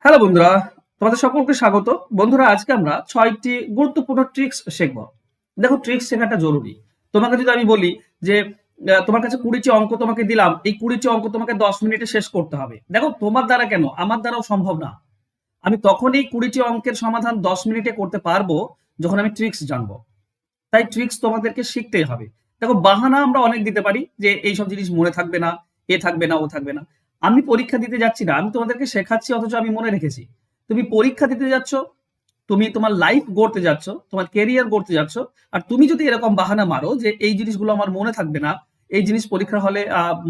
Hello বন্ধুরা, তোমাদের সকলকে স্বাগত। বন্ধুরা, আজকে আমরা 6টি গুরুত্বপূর্ণ ট্রিক্স শিখব। দেখো, ট্রিক্স শেখাটা জরুরি। তোমাকে যদি আমি বলি যে তোমার কাছে 20টি অঙ্ক তোমাকে দিলাম, এই 20টি অঙ্ক তোমাকে 10 মিনিটে শেষ করতে হবে। দেখো, তোমার দ্বারা কেন, আমার দ্বারাও সম্ভব না। আমি তখনই 20টি অঙ্কের সমাধান 10 মিনিটে করতে পারবো যখন আমি ট্রিক্স জানবো। তাই ট্রিক্স তোমাদেরকে শিখতেই হবে। দেখো, বাহানা আমরা অনেক দিতে পারি যে এইসব জিনিস মনে থাকবে না, এ থাকবে না, ও থাকবে না। আমি পরীক্ষা দিতে যাচ্ছি না, আমি তোমাদেরকে শেখাচ্ছি, অথচ আমি মনে রেখেছি। তুমি পরীক্ষা দিতে যাচ্ছ, তুমি তোমার লাইফ গড়তে যাচ্ছ, তোমার কেরিয়ার গড়তে যাচ্ছ, আর তুমি যদি এরকম বাহানা মারো যে এই জিনিসগুলো আমার মনে থাকবে না, এই জিনিস পরীক্ষার হলে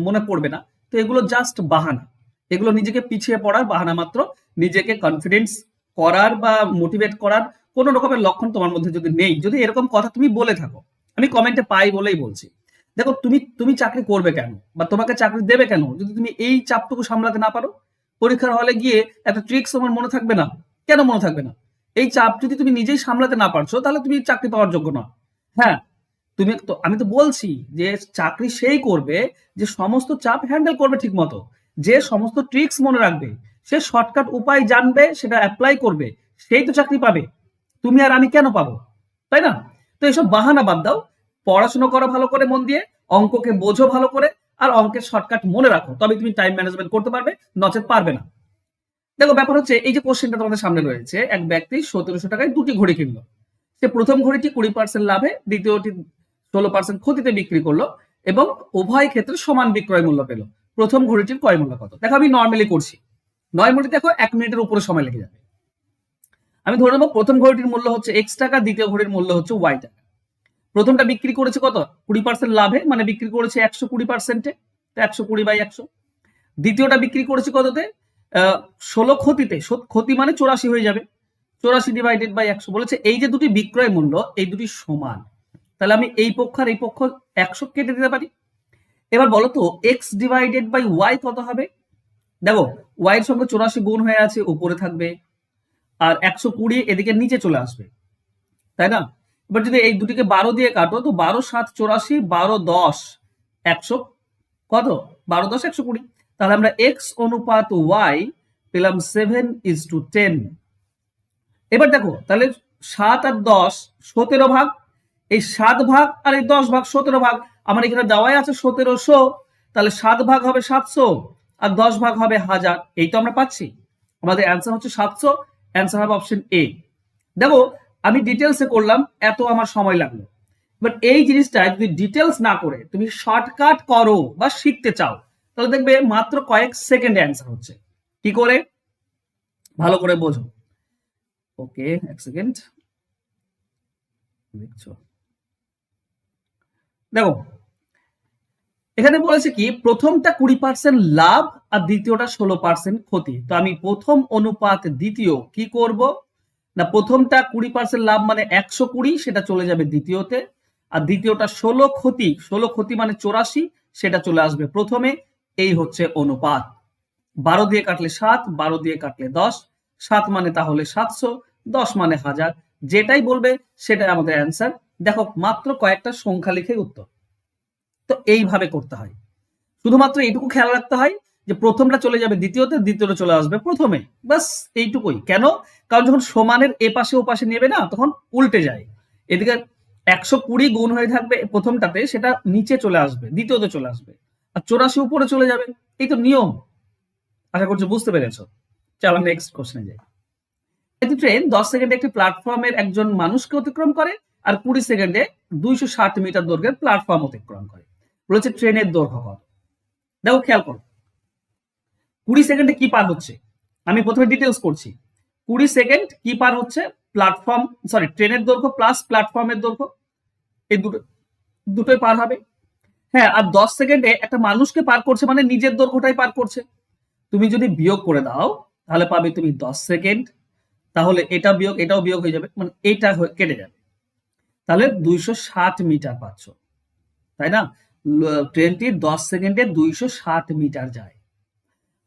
মনে পড়বে না, তো এগুলো জাস্ট বাহানা। এগুলো নিজেকে পিছিয়ে পড়ার বাহানা মাত্র। নিজেকে কনফিডেন্স করার বা মোটিভেট করার কোনো রকমের লক্ষণ তোমার মধ্যে যদি নেই, যদি এরকম কথা তুমি বলে থাকো, আমি কমেন্টে পাই বলেই বলছি। দেখো, তুমি তুমি চাকরি করবে কেন, বা তোমাকে চাকরি দেবে কেন, যদি তুমি এই চাপটুকু সামলাতে না পারো? পরীক্ষার হলে গিয়ে একটা ট্রিক্স তোমার মনে থাকবে না? কেন মনে থাকবে না? এই চাপ যদি তুমি নিজেই সামলাতে না পারছো, তাহলে তুমি চাকরি পাওয়ার যোগ্য না। হ্যাঁ, আমি তো বলছি যে চাকরি সেই করবে যে সমস্ত চাপ হ্যান্ডেল করবে ঠিক মতো, যে সমস্ত ট্রিক্স মনে রাখবে, সে শর্টকাট উপায় জানবে, সেটা অ্যাপ্লাই করবে, সেই তো চাকরি পাবে। তুমি আর আমি কেন পাবো? তাই না? তো এসব বাহানা বাদ দাও। পড়াশোনা করো ভালো করে মন দিয়ে, অঙ্ককে বোঝো ভালো করে, আর অঙ্কের শর্টকাট মনে রাখো, তবে তুমি টাইম ম্যানেজমেন্ট করতে পারবে, নচেত পারবে না। দেখো, ব্যাপার হচ্ছে এই যে কোশ্চেনটা তোমাদের সামনে রয়েছে, এক ব্যক্তি 1700 টাকায় 2টি ঘড়ি কিনলো। সে প্রথম ঘড়িটি 20% লাভে, দ্বিতীয়টি 16% ক্ষতিতে বিক্রি করলো, এবং উভয় ক্ষেত্রে সমান বিক্রয় মূল্য পেল। প্রথম ঘড়িটির ক্রয় মূল্য কত? দেখো, আমি নর্মালি করছি। 9 মিনিট, দেখো 1 মিনিটের উপরে সময় লেগে যাবে। আমি ধরে নেবো প্রথম ঘড়িটির মূল্য হচ্ছে X টাকা, দ্বিতীয় ঘড়ির মূল্য হচ্ছে Y টাকা। প্রথমটা বিক্রি করেছে কত? 20% লাভে, মানে বিক্রি করেছে 120%-এ, 120/100। দ্বিতীয়টা বিক্রি করেছে কততে? 16 ক্ষতিতে। ক্ষতি মানে 84 হয়ে যাবে, 84/100 বলেছে। এই যে দুটি বিক্রয় মূল্য, এই দুটি সমান, তাহলে আমি এই পক্ষ আর এই পক্ষ 100 কেটে দিতে পারি। এবার বলো তো, X/Y কত হবে? দেখো, Y এর সঙ্গে 84 গুণ হয়ে আছে, উপরে থাকবে, আর 120 এদিকে নিচে চলে আসবে, তাই না? এবার যদি এই দুটিকে 12 দিয়ে কাটো, তো 12 7 84, 12 10 100, কত? 12 10 120। তাহলে আমরা X অনুপাত Y পেলাম 7:10। এবার দেখো, তাহলে 7 আর 10 17 ভাগ, এই 7 ভাগ আর এই 10 ভাগ 17 ভাগ, আমার এখানে দেওয়াই আছে 1700। তাহলে 7 ভাগ হবে 700, আর 10 ভাগ হবে 1000। এই তো আমরা পাচ্ছি, আমাদের অ্যান্সার হচ্ছে 700। অ্যান্সার হবে অপশন এ। দেখো, আমি ডিটেলসে করলাম, এত আমার সময় লাগলো। বাট এই জিনিসটা যদি ডিটেলস না করে তুমি শর্টকাট করো বা শিখতে চাও, তাহলে দেখবে মাত্র কয়েক সেকেন্ডে অ্যান্সার হচ্ছে। কি করে? ভালো করে বোঝো। ওকে, এক সেকেন্ড দেখছো। দেখো, এখানে বলেছে কি, প্রথমটা 20% লাভ আর দ্বিতীয়টা 16% ক্ষতি। তো আমি প্রথম অনুপাত দ্বিতীয় কি করব না, প্রথমটা 20% লাভ মানে 120, সেটা চলে যাবে দ্বিতীয়তে, আর দ্বিতীয়টা 16 ক্ষতি, 16 ক্ষতি মানে 84, সেটা চলে আসবে প্রথমে। এই হচ্ছে অনুপাত। 12 দিয়ে কাটলে 7, 12 দিয়ে কাটলে 10, 7 মানে তাহলে 700, 10 মানে 1000, যেটাই বলবে সেটাই আমাদের অ্যান্সার। দেখো, মাত্র কয়েকটা সংখ্যা লিখে উত্তর। তো এইভাবে করতে হয়। শুধুমাত্র এইটুকু খেয়াল রাখতে হয় যে প্রথমটা চলে যাবে দ্বিতীয়তে, দ্বিতীয়টা চলে আসবে প্রথমে, বাস এইটুকুই। কেন? কারণ যখন সমানের এ পাশে ও পাশে নেবে না, তখন উল্টে যায়। এদিকে 120 গুণ হয়ে থাকবে প্রথমটাতে, সেটা নিচে চলে আসবে, দ্বিতীয়তে চলে আসবে, আর 84 উপরে চলে যাবে। এই তো নিয়ম। আশা করছি বুঝতে পেরেছো। চলো নেক্সট কোশ্চেনে যাই। একটি ট্রেন 10 সেকেন্ডে একটি প্ল্যাটফর্মের একজন মানুষকে অতিক্রম করে, আর 20 সেকেন্ডে 260 মিটার দৈর্ঘ্যের প্ল্যাটফর্ম অতিক্রম করে। বলেছে ট্রেনের দৈর্ঘ্য কত? দেখো, খেয়াল করো, 20 সেকেন্ডে কি পার হচ্ছে? আমি প্রথমে ডিটেলস করছি। 20 সেকেন্ড কি পার হচ্ছে? প্ল্যাটফর্ম, সরি, ট্রেনের দৈর্ঘ্য প্লাস প্ল্যাটফর্মের দৈর্ঘ্য, এই দুটোই পার হবে। হ্যাঁ, আর 10 সেকেন্ডে একটা মানুষকে পার করছে, মানে নিজের দৈর্ঘ্যটাই পার করছে। তুমি যদি বিয়োগ করে দাও, তাহলে পাবে তুমি 10 সেকেন্ড। তাহলে এটা বিয়োগ এটাও বিয়োগ হয়ে যাবে, মানে এইটা কেটে যাবে। তাহলে 260 মিটার পাচ্ছ, তাই না? ট্রেনটি 10 সেকেন্ডে 260 মিটার যায়।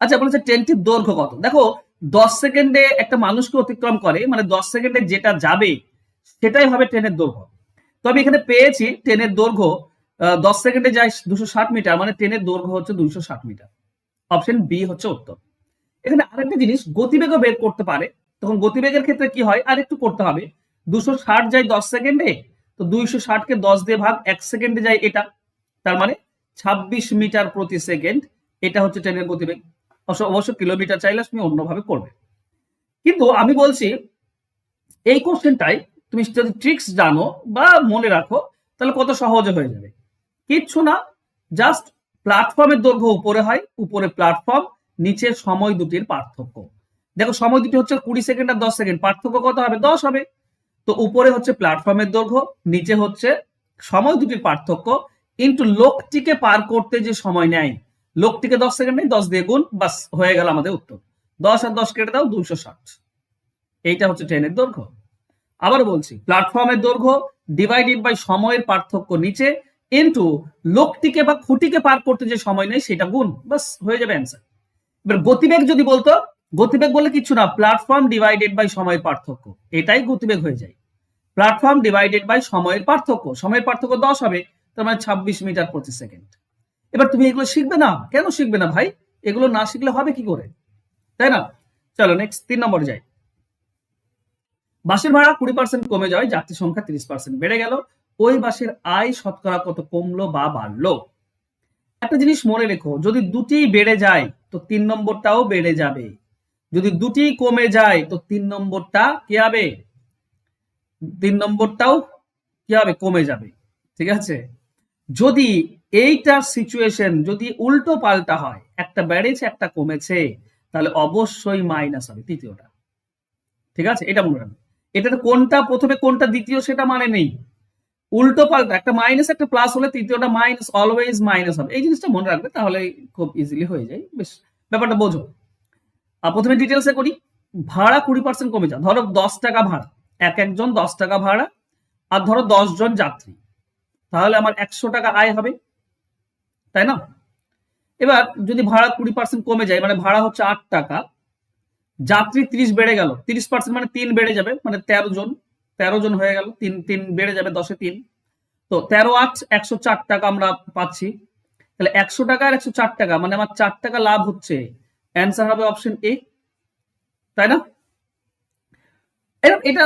আচ্ছা, বলেছে ট্রেনটির দৈর্ঘ্য কত? দেখো, 10 সেকেন্ডে একটা মানুষকে অতিক্রম করে, মানে 10 সেকেন্ডে যেটা যাবে সেটাই হবে ট্রেনের দৈর্ঘ্য। তো আমি এখানে পেয়েছি ট্রেনের দৈর্ঘ্য 10 সেকেন্ডে যায় 260 মিটার, মানে ট্রেনের দৈর্ঘ্য হচ্ছে 260 মিটার। অপশন বি হচ্ছে উত্তর। এখানে আরেকটা জিনিস, গতিবেগও বের করতে পারে। তখন গতিবেগের ক্ষেত্রে কি হয়, আর একটু করতে হবে। 260 যায় 10 সেকেন্ডে, তো 260 কে 10 দিয়ে ভাগ, 1 সেকেন্ডে যায় এটা, তার মানে 26 মিটার প্রতি সেকেন্ড। এটা হচ্ছে ট্রেনের গতিবেগ। অবশ্য কিলোমিটার চাইলে তুমি অন্যভাবে করবে। কিন্তু আমি বলছি এই কোশ্চেনটাই তুমি যদি ট্রিক্স জানো বা মনে রাখো, তাহলে কত সহজে হয়ে যাবে। কিচ্ছু না, জাস্ট প্ল্যাটফর্মের দৈর্ঘ্য উপরে হয়, উপরে প্ল্যাটফর্ম, নিচের সময় দুটির পার্থক্য। দেখো সময় দুটি হচ্ছে 20 সেকেন্ড আর 10 সেকেন্ড, পার্থক্য কত হবে, 10 হবে। তো উপরে হচ্ছে প্ল্যাটফর্মের দৈর্ঘ্য, নিচে হচ্ছে সময় দুটির পার্থক্য, ইন্টু লোকটিকে পার করতে যে সময় নেয়। লোকটিকে 10 সেকেন্ড নেই, 10 দিয়ে গুণ, বাস হয়ে গেল আমাদের উত্তর। 10 আর 10 কেটে দাও, 260। এইটা হচ্ছে ট্রেনের দৈর্ঘ্য। আবার বলছি, প্ল্যাটফর্মের দৈর্ঘ্য ডিভাইডেড বাই সময়ের পার্থক্য নিচে, ইন্টু লোকটিকে বা খুঁটিকে পার করতে যে সময় নেই সেটা গুণ, বাস হয়ে যাবে অ্যান্সার। এবার গতিবেগ যদি বলতো, গতিবেগ বলে কিছু না, প্ল্যাটফর্ম ডিভাইডেড বাই সময়ের পার্থক্য, এটাই গতিবেগ হয়ে যায়। প্ল্যাটফর্ম ডিভাইডেড বাই সময়ের পার্থক্য, সময়ের পার্থক্য 10 হবে, তার মানে 26 মিটার প্রতি সেকেন্ড। এবার তুমি এগুলো শিখবে না, কেন শিখবে না ভাই? এগুলো না শিখলে হবে কি করে, তাই না? চলো নেক্সট 3 নম্বরে যাই। বাসের ভাড়া 20% কমে যায়, যাত্রী সংখ্যা 30% বেড়ে গেল, ওই বাসের আয় শতকরা কত কমলো বা বাড়লো? একটা জিনিস মনে রেখো, যদি দুটি বেড়ে যায় তো 3 নম্বরটাও বেড়ে যাবে, যদি দুটি কমে যায় তো 3 নম্বরটা কি হবে, 3 নম্বরটাও কি হবে, কমে যাবে। ঠিক আছে, যদি এইটার সিচুয়েশন যদি উল্টো পাল্টা হয়, একটা বেড়েছে একটা কমেছে, তাহলে অবশ্যই মাইনাস হবে তৃতীয়টা। ঠিক আছে, এটা মনে রাখবে। এটাতে কোনটা প্রথমে কোনটা দ্বিতীয় সেটা মানে নেই, উল্টো পাল্টা, একটা মাইনাস একটা প্লাস হলে তৃতীয়টা মাইনাস, অলওয়েজ মাইনাস হবে। এই জিনিসটা মনে রাখবে, তাহলে খুব ইজিলি হয়ে যায়, বেশ ব্যাপারটা বোঝো। আর প্রথমে ডিটেলসে করি। ভাড়া 20% কমে যায়, ধরো 10 টাকা ভাড়া, একজন 10 টাকা ভাড়া, আর ধরো 10 জন যাত্রী, তাহলে আমার 100 টাকা আয় হবে, তাই না? এবার যদি ভাড়া 20% কমে যায়, মানে ভাড়া হচ্ছে 8 টাকা, যাত্রী 30 বেড়ে গেল, 30% মানে 3 বেড়ে যাবে, মানে 13 জন, 13 জন হয়ে গেল, 3 3 বেড়ে যাবে, 10 এ 3, তো 13 8 104 টাকা আমরা পাচ্ছি। তাহলে 100 টাকা আর 104 টাকা, মানে আমার 4 টাকা লাভ হচ্ছে। অ্যান্সার হবে অপশন এ, তাই না? এটা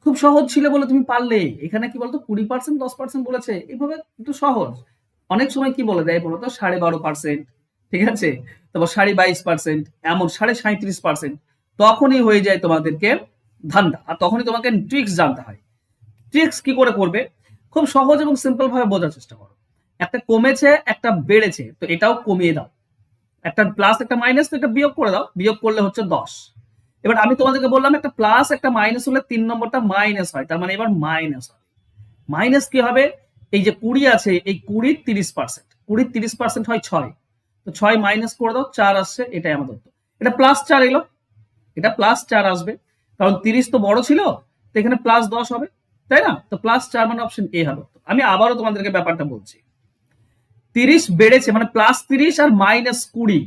খুব সহজ ছিল বলে তুমি পারলে। এখানে কি বলতো, 20% 10% বলেছে, এইভাবে একটু সহজ। অনেক সময় কি বলে দেয় বলতো, 12.5%, ঠিক আছে, তারপর 22.5%, এমন 37.5%, তখনই হয়ে যায় তোমাদেরকে ধান্দা, আর তখনই তোমাকে ট্রিক্স জানতে হয়। ট্রিক্স কি করে করবে, খুব সহজ এবং সিম্পল ভাবে বোঝার চেষ্টা করো। একটা কমেছে একটা বেড়েছে, তো এটাও কমিয়ে দাও, একটা প্লাস একটা মাইনাস, তো এটা বিয়োগ করে দাও, বিয়োগ করলে হচ্ছে 10। এবার আমি তোমাদেরকে বললাম একটা প্লাস একটা মাইনাস হলে 3 নম্বরটা মাইনাস হয়, তার মানে এবার মাইনাস হবে। মাইনাস কি হবে, এই যে 20 আছে, এই 20 30%, 20 30% হয় 6, তো 6 মাইনাস করে দাও, 4 আসছে, এটাই আমাদের উত্তর। এটা প্লাস 4 এলো, এটা প্লাস 4 আসবে, কারণ 30 তো বড় ছিল, তো এখানে প্লাস 10 হবে, তাই না? তো প্লাস 4 মানে অপশন এ হবে। আমি আবারও তোমাদেরকে ব্যাপারটা বলছি, 30 বেড়েছে মানে প্লাস 30 আর মাইনাস 20,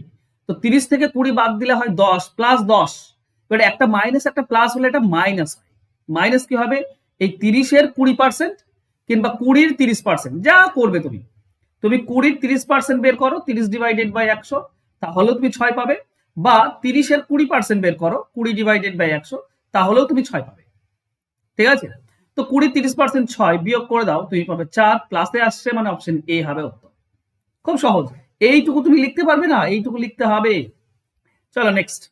তো 30 থেকে 20 বাদ দিলে হয় 10, প্লাস 10। এবার একটা মাইনাস একটা প্লাস হলে এটা মাইনাস হয়। মাইনাস কি হবে, এই 30 এর 20% কিংবা 20 এর 30%, যা করবে তুমি, তুমি 20 এর 30% বের করো, 30 ডিভাইডেড বাই 100, তাহলেও তুমি 6 পাবে, বা 30 এর 20% বের করো, 20 ডিভাইডেড বাই 100, তাহলেও তুমি 6 পাবে। ঠিক আছে, তো 20 30% 6 বিয়োগ করে দাও, তুমি পাবে 4, প্লাসে আসছে মানে অপশন এ হবে উত্তর। খুব সহজ, এইটুকু তুমি লিখতে পারবে না, এইটুকু লিখতে হবে। চলো নেক্সট।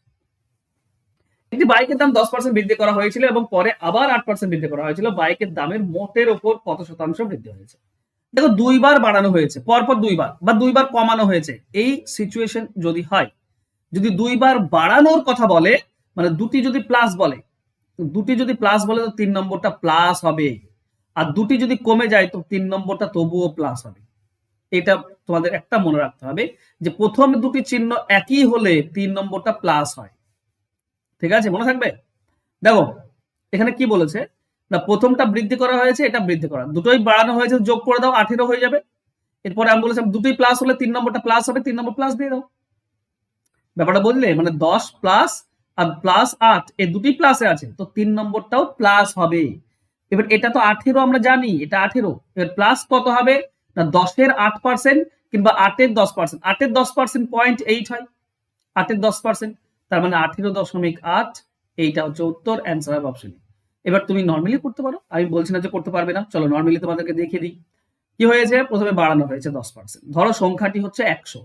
একটি বাইকের দাম 10% বৃদ্ধি করা হয়েছিল এবং পরে আবার 8% বৃদ্ধি করা হয়েছিল, বাইকের দামের মোটের ওপর কত শতাংশ বৃদ্ধি হয়েছে? দেখো দুইবার বাড়ানো হয়েছে, পরপর দুইবার, বা দুইবার কমানো হয়েছে, এই সিচুয়েশন যদি হয়, যদি দুইবার বাড়ানোর কথা বলে, মানে দুটি যদি প্লাস বলে, দুটি যদি প্লাস বলে তো 3 নম্বরটা প্লাস হবে, আর দুটি যদি কমে যায় তো 3 নম্বরটা তবুও প্লাস হবে। এটা তোমাদের একটা মনে রাখতে হবে, যে প্রথম দুটি চিহ্ন একই হলে 3 নম্বরটা প্লাস হয়। ঠিক আছে, মনে থাকবে। দেখো এখানে কি বলেছে, না প্রথমটা বৃদ্ধি করা হয়েছে, এটা বৃদ্ধি করা, দুটোই বাড়ানো হয়েছে, যোগ করে দাও, 18 হয়ে যাবে। এরপরে আমি বলেছিলাম দুটোই প্লাস হলে 3 নম্বরটা প্লাস হবে, 3 নম্বর প্লাস দিয়ে দাও। ব্যাপারটা বুঝলে, মানে 10 প্লাস আর প্লাস 8, এই দুটি প্লাসে আছে, তো 3 নম্বরটাও প্লাস হবে। এবার এটা তো 18 আমরা জানি, এটা 18, এবার প্লাস কত হবে না, 10 এর 8% কিংবা 8 এর 10%, 8 এর 10% 0.8 হয়, 8 এর 10%, তার মানে 18.8, এইটা হচ্ছে উত্তর, অ্যান্সার হবে অপশন। এবার তুমি নর্মালি করতে পারো, আমি বলছি না যে করতে পারবে না, চলো নর্মালি তোমাদেরকে দেখিয়ে দিই। কি হয়েছে, প্রথমে বাড়ানো হয়েছে 10%, ধরো সংখ্যাটি হচ্ছে 100,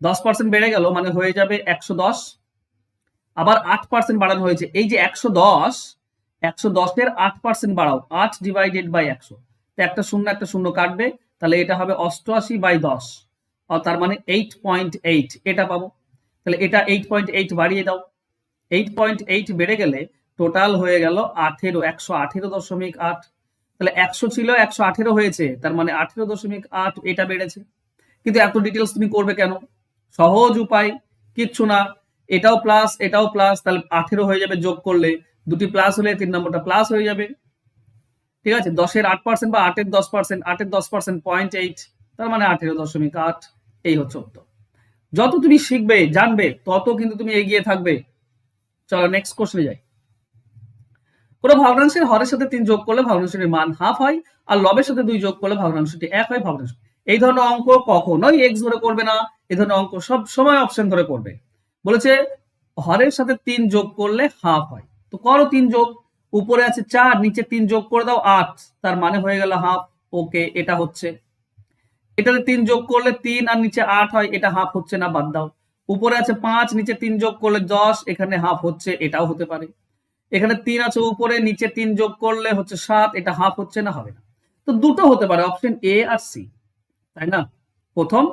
10% বেড়ে গেল মানে হয়ে যাবে 110, আবার 8% বাড়ানো হয়েছে, এই যে 110, 110-এর 8% বাড়াও, 8 ডিভাইডেড বাই 100, তো একটা শূন্য কাটবে, তাহলে এটা হবে 88/10, আর তার মানে 8.8, এটা পাবো। তাহলে এটা 8.8 বাড়িয়ে দাও, 8.8 বেড়ে গেলে টোটাল হয়ে গেল 118.8। তাহলে 100 ছিল 118 হয়েছে, তার মানে 18.8 এটা বেড়েছে। কিন্তু এত ডিটেলস তুমি করবে কেন? সহজ উপায়, কিচ্ছু না, এটাও প্লাস এটাও প্লাস, তাহলে 18 হয়ে যাবে যোগ করলে, দুটি প্লাস হলে 3 নম্বরটা প্লাস হয়ে যাবে। ঠিক আছে, 10-এর 8% বা 8-এর 10%, 8-এর 10% 0.8, তার মানে 18.8, এই হচ্ছে উত্তর। যত তুমি শিখবে জানবে তত কিন্তু তুমি এগিয়ে থাকবে। চলো নেক্সট কোশ্চেনে যাই। কোনো ভগ্নাংশের হরের সাথে 3 যোগ করলে ভগ্নাংশটির মান হাফ হয়, আর লবের সাথে 2 যোগ করলে ভগ্নাংশটি 1 হয়। ভগ্নাংশ, এই ধরনের অঙ্ক কখনোই এক্স ধরে করবে না, এই ধরনের অঙ্ক সব সময় অপশন ধরে করবে। বলেছে হরের সাথে 3 যোগ করলে হাফ হয়, তো করো 3 যোগ, উপরে আছে 4, নিচে 3 যোগ করে দাও 8, তার মানে হয়ে গেল হাফ। ওকে, এটা হচ্ছে, এটাতে 3 যোগ করলে 3 আর নিচে 8 হয়, এটা হাফ হচ্ছে না, বাদ দাও। উপরে আছে 5, নিচে 3 যোগ করলে 10, এখানে হাফ হচ্ছে, এটাও হতে পারে। এখানে 3 আছে উপরে, নিচে 3 যোগ করলে হচ্ছে 7, এটা হাফ হচ্ছে না, হবে না। তো দুটো হতে পারে, অপশন এ আর সি, তাই না? প্রথম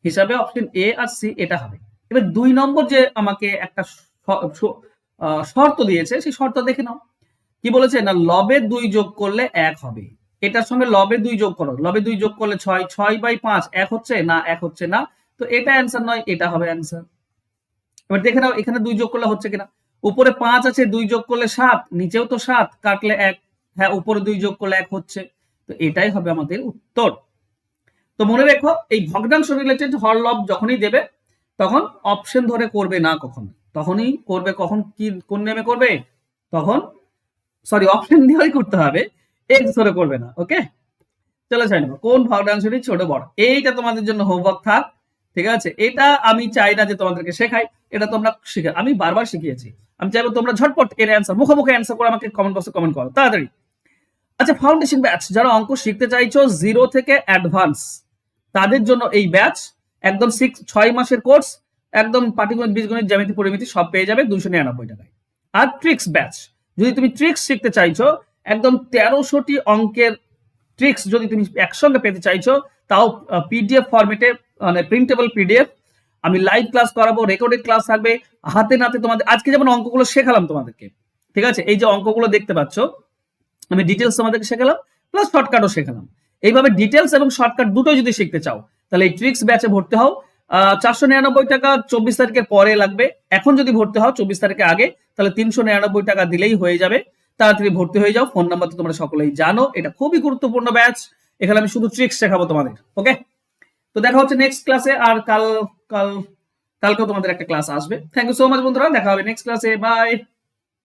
হিসাবে অপশন এ আর সি এটা হবে। এবার 2 নম্বর যে আমাকে একটা শর্ত দিয়েছে, সেই শর্ত দেখে নাও। কি বলেছে না, লবে 2 যোগ করলে 1 হবে, এটার সঙ্গে লবে 2 যোগ করো, লবে 2 যোগ করলে 6, 6/5, 1 হচ্ছে না, 1 হচ্ছে না, তো এটা অ্যান্সার নয়, এটা হবে অ্যান্সার। এবার দেখে নাও এখানে 2 যোগ করলে হচ্ছে কিনা, উপরে 5 আছে, 2 যোগ করলে 7, নিচেও তো 7, কাটলে 1, হ্যাঁ উপরে 2 যোগ করলে 1 হচ্ছে, তো এটাই হবে আমাদের উত্তর। তো মনে রেখো, এই ভগ্নাংশ রিলেটেড হরলব যখনই দেবে তখন অপশন ধরে করবে না, কখন তখনই করবে, কখন কি কোন নেমে করবে, তখন সরি অপশন দিয়েই করতে হবে, এক্স ধরে করবে না। ওকে, চলে যাই না, কোন ভগ্নাংশটি ছোট বড়, এইটা তোমাদের জন্য হোমওয়ার্ক থাক। ঠিক আছে, এটা আমি চাই না যে তোমাদেরকে শেখাই, এটা তোমরা শিখে, আমি বারবার শিখিয়েছি, আমি চাইবো তোমরা ঝটপট এর অ্যান্সার মুখে অ্যান্সার করে আমাকে কমেন্ট বক্সে কমেন্ট করো তাড়াতাড়ি। আচ্ছা, ফাউন্ডেশন ব্যাচ, যারা অঙ্ক শিখতে চাইছো 0 থেকে অ্যাডভান্স, তাদের জন্য এই ব্যাচ, একদম 6 মাসের কোর্স, একদম পাটিগণিত, বীজগণিত, জ্যামিতি, পরিমিতি সব পেয়ে যাবে 299 টাকায়। আর ট্রিক্স ব্যাচ, যদি তুমি ট্রিক্স শিখতে চাইছো, একদম 1300টি অঙ্কের ট্রিক্স যদি তুমি একসঙ্গে পেতে চাইছো, তাও পিডিএফ ফরম্যাটে, মানে প্রিন্টেবল পিডিএফ, আমি লাইভ ক্লাস করাবো, রেকর্ডেড ক্লাস থাকবে, হাতে নাতে তোমাদের, আজকে যেমন অঙ্কগুলো শেখালাম তোমাদেরকে, ঠিক আছে, এই যে অঙ্কগুলো দেখতে পাচ্ছ, আমি ডিটেলস তোমাদেরকে শেখালাম, প্লাস শর্টকাটও শেখালাম। এইভাবে ডিটেলস এবং শর্টকাট দুটোই যদি শিখতে চাও, তাহলে এই ট্রিক্স ব্যাচে ভর্তি হও। 499 টাকা 24 তারিখের পরে লাগবে, এখন যদি ভর্তি হও 24 তারিখের আগে, তাহলে 399 টাকা দিলেই হয়ে যাবে। তাড়াতাড়ি ভর্তি হয়ে যাও, ফোন নাম্বার তো তোমরা সকলেই জানো, এটা খুবই গুরুত্বপূর্ণ ব্যাচ, এখানে আমি শুধু ট্রিক্স শেখাবো তোমাদের। ওকে, তো দেখা হচ্ছে নেক্সট ক্লাসে, আর কালকেও তোমাদের একটা ক্লাস আসবে। থ্যাংক ইউ সো মাচ বন্ধুরা, দেখা হবে নেক্সট ক্লাসে, বাই।